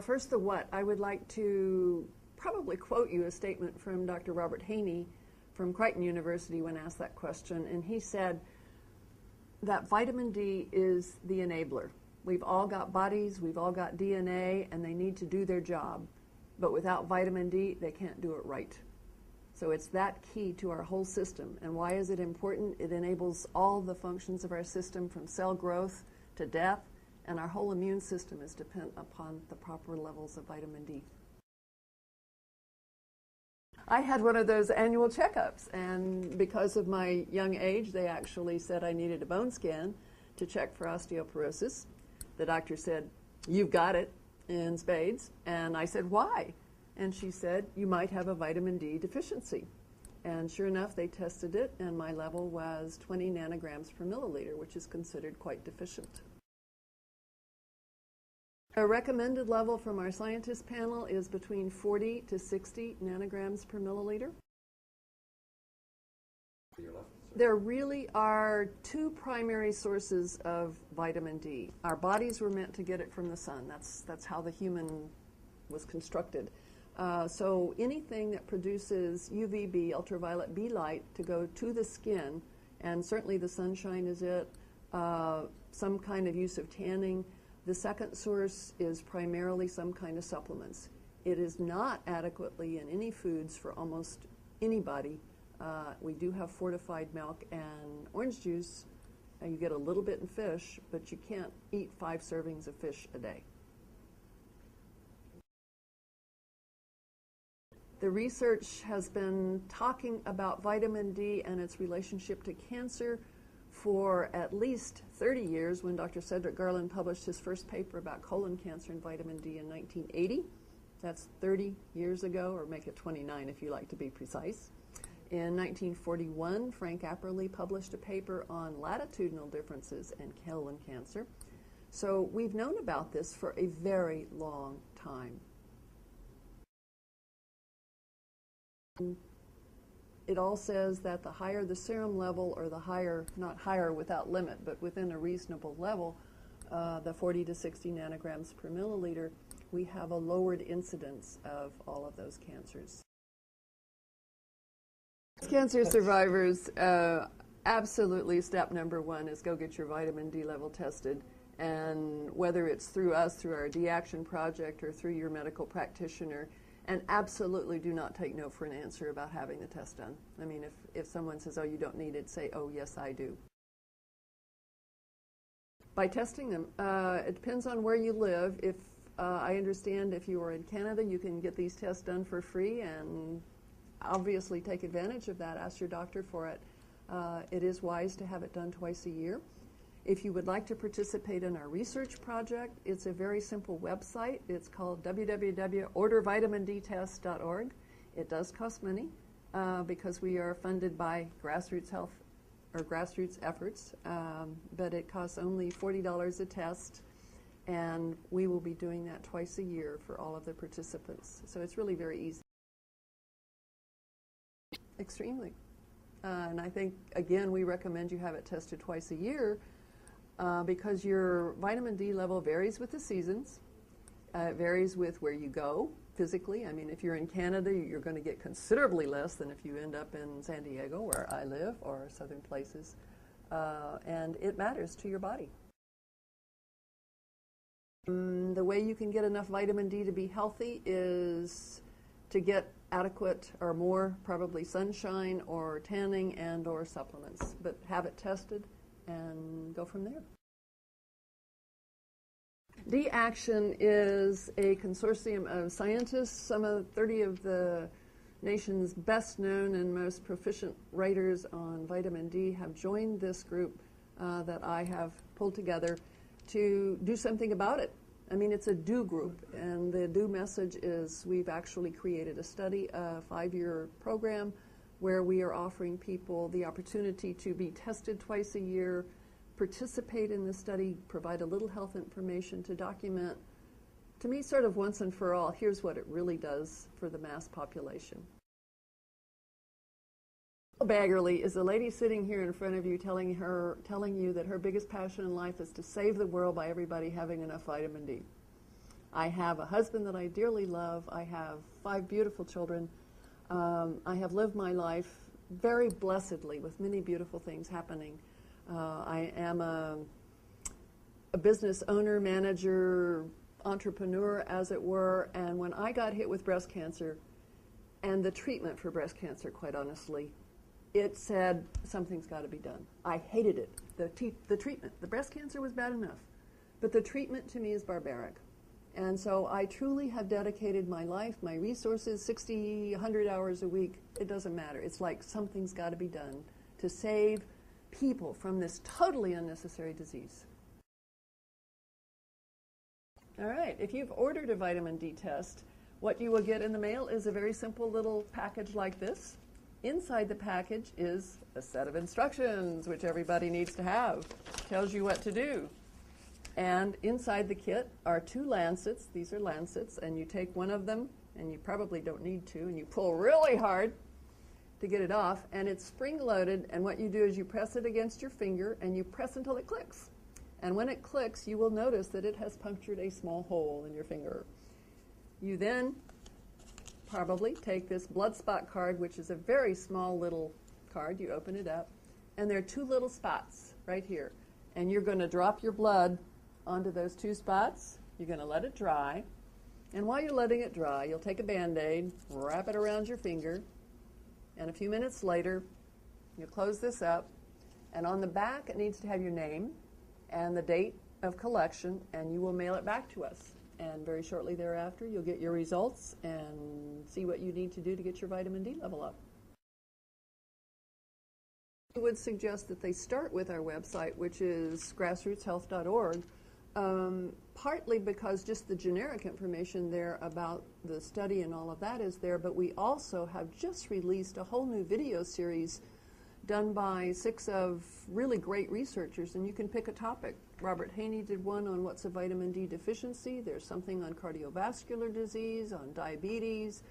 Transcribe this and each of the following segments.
First, the what. I would like to probably quote you a statement from Dr. Robert Haney from Creighton University when asked that question, and he said that vitamin D is the enabler. We've all got bodies, we've all got DNA, and they need to do their job. But without vitamin D, they can't do it right. So it's that key to our whole system. And why is it important? It enables all the functions of our system from cell growth to death, and our whole immune system is dependent upon the proper levels of vitamin D. I had one of those annual checkups, and because of my young age, they actually said I needed a bone scan to check for osteoporosis. The doctor said, "You've got it in spades." And I said, "Why?" And she said, "You might have a vitamin D deficiency." And sure enough, they tested it, and my level was 20 nanograms per milliliter, which is considered quite deficient. A recommended level from our scientist panel is between 40 to 60 nanograms per milliliter. There really are two primary sources of vitamin D. Our bodies were meant to get it from the sun. That's how the human was constructed. So anything that produces UVB, ultraviolet B light, to go to the skin, and certainly the sunshine is it, some kind of use of tanning. The second source is primarily some kind of supplements. It is not adequately in any foods for almost anybody. We do have fortified milk and orange juice. You get a little bit in fish, but you can't eat 5 servings of fish a day. The research has been talking about vitamin D and its relationship to cancer for at least 30 years, when Dr. Cedric Garland published his first paper about colon cancer and vitamin D in 1980. That's 30 years ago, or make it 29 if you like to be precise. In 1941, Frank Apperly published a paper on latitudinal differences in colon cancer. So we've known about this for a very long time. It all says that the higher the serum level, or the higher, not higher without limit, but within a reasonable level, the 40 to 60 nanograms per milliliter, we have a lowered incidence of all of those cancers. Cancer survivors, absolutely step number one is go get your vitamin D level tested. And whether it's through us, through our D-Action project, or through your medical practitioner, and absolutely do not take no for an answer about having the test done. I mean, if someone says, "Oh, you don't need it," say, "Oh, yes, I do." By testing them, it depends on where you live. If I understand if you are in Canada, you can get these tests done for free, and obviously take advantage of that. Ask your doctor for it. It is wise to have it done twice a year. If you would like to participate in our research project, it's a very simple website. It's called www.ordervitamindtest.org. It does cost money because we are funded by grassroots health or grassroots efforts, but it costs only $40 a test, and we will be doing that twice a year for all of the participants. So it's really very easy. Extremely. And I think, again, we recommend you have it tested twice a year because your vitamin D level varies with the seasons. It varies with where you go physically. I mean, if you're in Canada, you're going to get considerably less than if you end up in San Diego, where I live, or southern places. And it matters to your body. The way you can get enough vitamin D to be healthy is to get adequate or more, probably sunshine or tanning and or supplements, but have it tested and go from there. D-Action is a consortium of scientists. Some of 30 of the nation's best known and most proficient writers on vitamin D have joined this group that I have pulled together to do something about it. I mean, it's a do group, and the do message is we've actually created a study, a 5-year program, where we are offering people the opportunity to be tested twice a year, participate in the study, provide a little health information to document, to me, sort of once and for all, here's what it really does for the mass population. Carole Baggerly is a lady sitting here in front of you telling you that her biggest passion in life is to save the world by everybody having enough vitamin D. I have a husband that I dearly love. I have 5 beautiful children. I have lived my life very blessedly with many beautiful things happening. I am a business owner, manager, entrepreneur, as it were, and when I got hit with breast cancer and the treatment for breast cancer, quite honestly, it said something's got to be done. I hated it. The treatment. The breast cancer was bad enough, but the treatment to me is barbaric. And so I truly have dedicated my life, my resources, 60, 100 hours a week. It doesn't matter. It's like something's got to be done to save people from this totally unnecessary disease. All right, if you've ordered a vitamin D test, what you will get in the mail is a very simple little package like this. Inside the package is a set of instructions, which everybody needs to have. Tells you what to do. And inside the kit are 2 lancets. These are lancets, and you take one of them, and you probably don't need to, and you pull really hard to get it off, and it's spring-loaded, and what you do is you press it against your finger, and you press until it clicks. And when it clicks, you will notice that it has punctured a small hole in your finger. You then probably take this blood spot card, which is a very small little card. You open it up, and there are 2 little spots right here. And you're going to drop your blood onto those 2 spots. You're going to let it dry. And while you're letting it dry, you'll take a Band-Aid, wrap it around your finger, and a few minutes later, you'll close this up. And on the back, it needs to have your name and the date of collection, and you will mail it back to us. And very shortly thereafter, you'll get your results and see what you need to do to get your vitamin D level up. I would suggest that they start with our website, which is grassrootshealth.org, partly because just the generic information there about the study and all of that is there, but we also have just released a whole new video series done by 6 of really great researchers, and you can pick a topic. Robert Haney did one on what's a vitamin D deficiency. There's something on cardiovascular disease, on diabetes,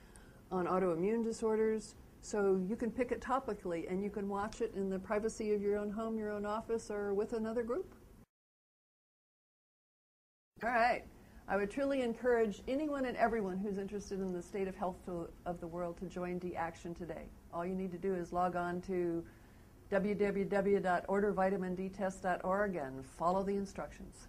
on autoimmune disorders. So you can pick it topically, and you can watch it in the privacy of your own home, your own office, or with another group. All right. I would truly encourage anyone and everyone who's interested in the state of health of the world to join D Action today. All you need to do is log on to www.ordervitamindtest.org and follow the instructions.